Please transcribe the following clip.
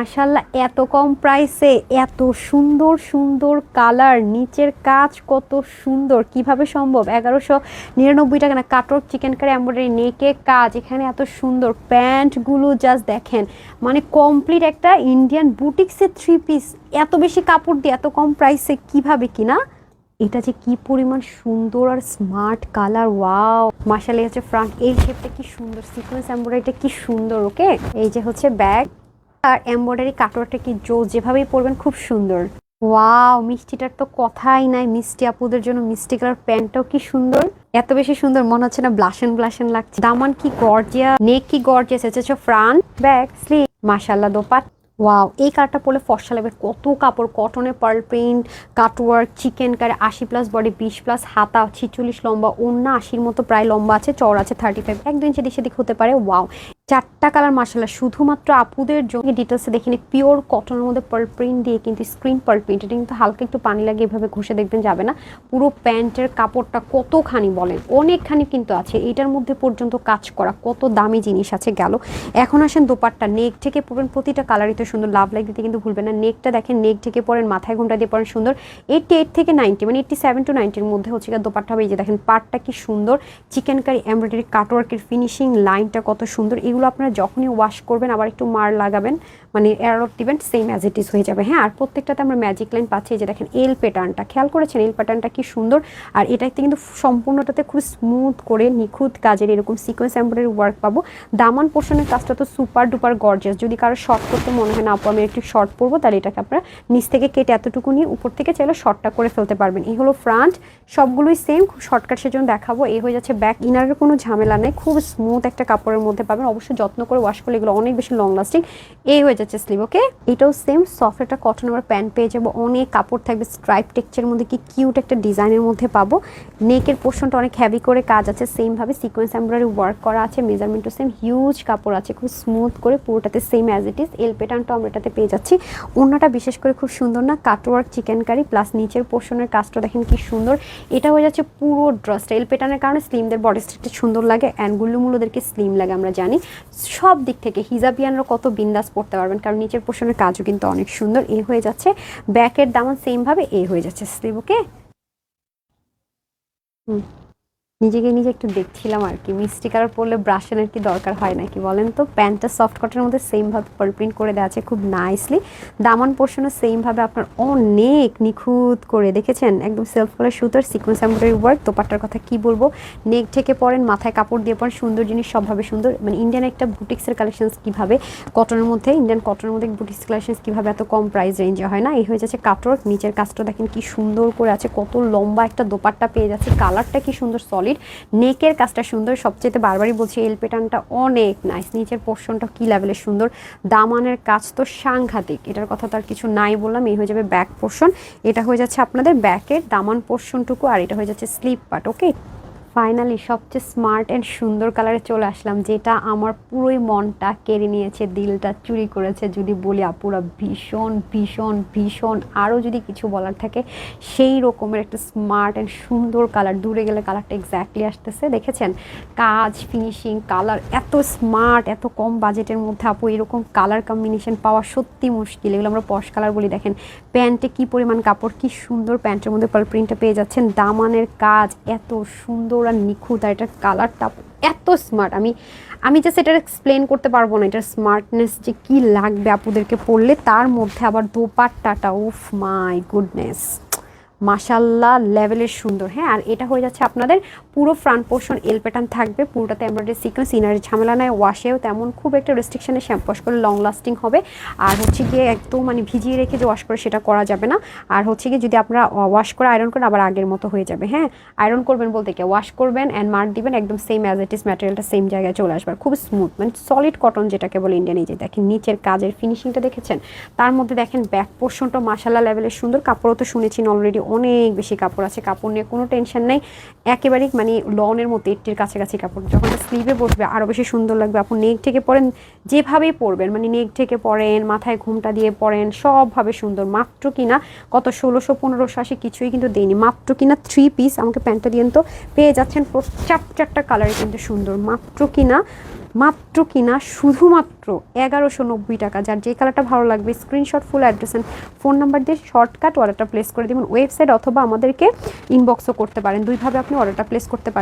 মাশাল্লাহ, এত কম প্রাইসে এত সুন্দর সুন্দর কালার, নিচের কাজ কত সুন্দর, কিভাবে সম্ভব? 1199 টাকা না। কাটওয়ার্ক, চিকেন কারি, এমব্রয়ডারি, নেকে কাজ, এখানে এত সুন্দর প্যান্টগুলো জাস্ট দেখেন, মানে কমপ্লিট একটা ইন্ডিয়ান বুটিক্সের 3 পিস, এত বেশি কাপড় দিয়ে এত কম প্রাইসে কিভাবে কিনা? এটা যে কি পরিমাণ সুন্দর আর স্মার্ট কালার, ওয়াও মাশাআল্লাহ। হচ্ছে ফ্রন্ট, এই শেপটা কি সুন্দর, সিকোয়েন্স এমব্রয়ডারিটা কি সুন্দর। ওকে, এই যে হচ্ছে ব্যাগ আর এমব্রয়ডারি কাটওয়ার্কটা কি জোস, যেভাবেই পরবেন খুব সুন্দর। ওয়াও, মিষ্টিটার তো কথাই নাই, মিষ্টি আপুদের জন্য মিষ্টি কালার প্যান্টটাও কি সুন্দর, এত বেশি সুন্দর, মনে হচ্ছে না ব্লাশন ব্লাশন লাগছে। দামান কি গর্জিয়াস, নেক কি গর্জিয়াস, হচ্ছে ফ্রন্ট, ব্যাক, স্লিভ, মাশাআল্লাহ দোপাট। ওয়াও, এই কালারটা পরলে ফর্সা লাগবে। কত কাপড়, কটনে pearl print, cutwork, chikankari, 80+ বডি, 20+ হাতা, 46 লম্বা, ওড়না 80 মতো প্রায় লম্বা আছে, চওড়া আছে 35, 1-2 ইঞ্চি এদিক সেদিক হতে পারে। ওয়াও, 4টা কালার মাশাআল্লাহ, শুধুমাত্র আপুদের জন্য। ডিটেলসে দেখিনি, পিওর কটনের মধ্যে পার্ল প্রিন্ট দিয়ে কিন্তু স্ক্রিন পার্ল প্রিন্ট, এটা কিন্তু হালকা একটু পানি লাগে, এভাবে ঘষে দেখবেন যাবে না। পুরো প্যান্টের কাপড়টা কতখানি বলেন, অনেকখানি কিন্তু আছে, এটার মধ্যে পর্যন্ত কাজ করা, কত দামি জিনিস আছে গেল। এখন আসেন দোপাট্টা, নেক থেকে পরবেন, প্রতিটা কালারই তো সুন্দর, লাভ লাইক দিতে কিন্তু ভুলবেন না। নেকটা দেখেন, নেক থেকে পরেন, মাথায় ঘোমটা দিয়ে পরেন সুন্দর। 88 থেকে 90, মানে 87 to 90-র মধ্যে হচ্ছে দোপাট্টা হবে। এই যে দেখেন পাটটা কি সুন্দর, চিকেন কারি, এমব্রয়ডারি, কাটওয়ার্কের ফিনিশিং, লাইনটা কত সুন্দর। এগুলো আপনারা যখনই ওয়াশ করবেন আবার একটু মার লাগাবেন, মানে এয়ারলক দিবেন, সেম অ্যাজ ইট ইজ হয়ে যাবে। হ্যাঁ, আর প্রত্যেকটাতে আমরা ম্যাজিক লাইন পাচ্ছি। এই যে দেখেন এল প্যাটার্নটা, খেয়াল করেছেন এল প্যাটার্নটা কি সুন্দর। আর এটাতে কিন্তু সম্পূর্ণটাতে খুব স্মুথ করে নিখুঁত কাজের এরকম সিকোয়েন্স এমব্রয়ডারি ওয়ার্ক পাবো। দামান পোর্শনের কাজটা তো সুপার ডুপার গর্জিয়াস। যদি কারো শর্ট করতে মনে হয় না আপু আমি একটু শর্ট পরবো, তাহলে এটাকে আপনারা নিচ থেকে কেটে এতটুকু নিয়ে উপর থেকে চাইলে শর্টটা করে ফেলতে পারবেন। এই হলো ফ্রন্ট, সবগুলোই সেম, খুব শর্টকাট সেজন্য দেখাবো। এই হয়ে যাচ্ছে ব্যাক, ইনারের কোনো ঝামেলা নেই, খুব স্মুথ একটা কাপড়ের মধ্যে পাবেন। অবশ্যই যত্ন করে ওয়াশ করলে এগুলো অনেক বেশি লং লাস্টিং। এই হয়ে যাচ্ছে স্লিভ। ওকে, এটাও সেম সফট একটা কটন, আমরা প্যান্ট পেয়ে যাবো, অনেক কাপড় থাকবে, স্ট্রাইপ টেক্সচারের মধ্যে কি কিউট একটা ডিজাইনের মধ্যে পাবো। নেকের পোর্শনটা অনেক হেভি করে কাজ আছে, সেম ভাবে সিকোয়েন্স এমব্রয়ডারি ওয়ার্ক করা আছে, মেজারমেন্টও সেম, হিউজ কাপড় আছে, খুব স্মুথ করে পুরোটাতে সেম অ্যাজ ইট ইজ। এল প্যাটার্নটা আমরা এটাতে পেয়ে যাচ্ছি। ওড়নাটা বিশেষ করে খুব সুন্দর না, কাটওয়ার্ক, চিকেন কারি প্লাস নিচের পোর্শনের কাজটা দেখেন কি সুন্দর। এটা হয়ে যাচ্ছে পুরো ড্রেসটা। এল প্যাটার্নের কারণে স্লিমদের বডি স্ট্রাকচার সুন্দর লাগে, অ্যান্ড গুল্লুমুল্লোদেরকে স্লিম লাগে, আমরা জানি। সব দিক থেকে হিজাবিয়ানরা কত বিন্দাস পড়তে পারবেন, কারণ নিচের পোর্শনের কাজও কিন্তু অনেক সুন্দর। এ হয়ে যাচ্ছে ব্যাকের দামান, সেম ভাবে এ হয়ে যাচ্ছে স্লিভ। ওকে, নিজেকে নিজে একটু দেখছিলাম আর কি, মিষ্টি কালার পরলে ব্রাশের কি দরকার হয় নাকি বলেন তো। প্যান্টটা সফট কটনের মধ্যে সেম ভাবে পার্ল প্রিন্ট করে দেওয়া আছে খুব নাইসলি। দামান পোর্শনও সেম ভাবে আপনার অনেক নিখুঁত করে দেখেছেন, একদম সেলফ কলার সুতার সিকোয়েন্স এমব্রয়ডারি ওয়ার্ক। দোপাট্টার কথা কি বলবো, নেক থেকে পরেন, মাথায় কাপড় দিয়ে পরেন, সুন্দর জিনিস সবভাবে সুন্দর। মানে ইন্ডিয়ান একটা বুটিক্সের কালেকশনস কিভাবে কটনের মধ্যে, ইন্ডিয়ান কটনের মধ্যে বুটিক্স কালেকশনস কিভাবে এত কম প্রাইস রেঞ্জে হয় না। এই হয়ে যাচ্ছে কাটওয়ার্ক, নিচের কাজটা দেখেন কি সুন্দর করে আছে, কত লম্বা একটা দোপাট্টা পেয়ে যাচ্ছে, কালারটা কি সুন্দর সলিড, নেকের কাজটা সুন্দর। সবচেয়ে বারবারই বলছি এল প্যাটার্নটা অনেক নাইস, নিচের পোর্শনটা কি লেভেলের সুন্দর, দামানের কাজ তো সাংঘাতিক, এটার কথা তো আর কিছু নাই বললাম। এই হয়ে যাবে ব্যাক পোর্শন, এটা হয়ে যাচ্ছে আপনাদের ব্যাকের দামান পোর্শনটুকু, আর এটা হয়ে যাচ্ছে স্লিভ পার্ট। ওকে, ফাইনালি সবচেয়ে স্মার্ট অ্যান্ড সুন্দর কালারে চলে আসলাম, যেটা আমার পুরোই মনটা কেড়ে নিয়েছে, দিলটা চুরি করেছে যদি বলি আপুরা, ভীষণ ভীষণ ভীষণ। আরও যদি কিছু বলার থাকে, সেই রকমের একটা স্মার্ট অ্যান্ড সুন্দর কালার, দূরে গেলে কালারটা এক্স্যাক্টলি আসতেছে, দেখেছেন কাজ, ফিনিশিং, কালার এত স্মার্ট, এত কম বাজেটের মধ্যে আপু এরকম কালার কম্বিনেশন পাওয়া সত্যি মুশকিল। এগুলো আমরা পশ কালার বলি। দেখেন প্যান্টে কি পরিমাণ কাপড়, কি সুন্দর প্যান্টের মধ্যে পার্ল প্রিন্টটা পেয়ে যাচ্ছেন, দামানের কাজ এত সুন্দর আর নিখুঁত, আর এটার কালারটা এত স্মার্ট, আমি জাস্ট এটা এক্সপ্লেন করতে পারবো না, এটার স্মার্টনেস যে কি লাগবে আপুদেরকে পরলে। তার মধ্যে আবার দোপাট্টাটা, উফ মাই গুডনেস, মাশাল্লাহ লেভেলের সুন্দর। হ্যাঁ, আর এটা হয়ে যাচ্ছে আপনাদের পুরো ফ্রন্ট পোর্শন এল প্যাটার্ন থাকবে, পুরোটাতে এমব্রয়ডারি সিকোয়েন্স, ইনারের ঝামেলা নাই, ওয়াশেও তেমন খুব একটা রেস্ট্রিকশনে শ্যাম্পু ওয়াশ করে লং লাস্টিং হবে। আর হচ্ছে গিয়ে একদম মানে ভিজিয়ে রেখে যে ওয়াশ করে সেটা করা যাবে না। আর হচ্ছে গিয়ে যদি আপনারা ওয়াশ করে আয়রন করেন আবার আগের মতো হয়ে যাবে। হ্যাঁ, আয়রন করবেন বলতে কি, ওয়াশ করবেন অ্যান্ড মার দিবেন, একদম সেম অ্যাজ ইট ইস, ম্যাটেরিয়ালটা সেম জায়গায় চলে আসবে, খুব স্মুথ, মানে সলিড কটন যেটাকে বলে ইন্ডিয়ান। এই যে দেখেন নিচের কাজের ফিনিশিংটা দেখেছেন, তার মধ্যে দেখেন ব্যাক পোর্শনটা মাশাল্লাহ লেভেলের সুন্দর। কাপড়ও তো শুনেছি অলরেডি অনেক বেশি কাপড় আছে, কাপড় নিয়ে কোনো টেনশন নেই, একেবারেই মানে লনের মতো 80-র কাছাকাছি কাপড়। যখন স্লিভে বসবে আরও বেশি সুন্দর লাগবে। আপনি নেক থেকে পরেন, যেভাবেই পরবেন, মানে নেক থেকে পরেন, মাথায় ঘুমটা দিয়ে পরেন, সবভাবে সুন্দর। মাত্র কিনা কত 1600-1580, কিছুই কিন্তু দেয়নি, মাত্র কিনা 3 পিস। আমাকে প্যান্টটা দিয়েন তো, পেয়ে যাচ্ছেন 4টা কালারে কিন্তু সুন্দর, মাত্র কিনা মাত্র কিনা শুধুমাত্র 1190 টাকা। যার যে কালারটা ভালো লাগবে screenshot, full address and phone number দিয়ে শর্টকাট অর্ডারটা প্লেস করে দিবেন। ওয়েবসাইট অথবা আমাদেরকে ইনবক্সও করতে পারেন, দুইভাবে আপনি অর্ডারটা প্লেস করতে পারেন।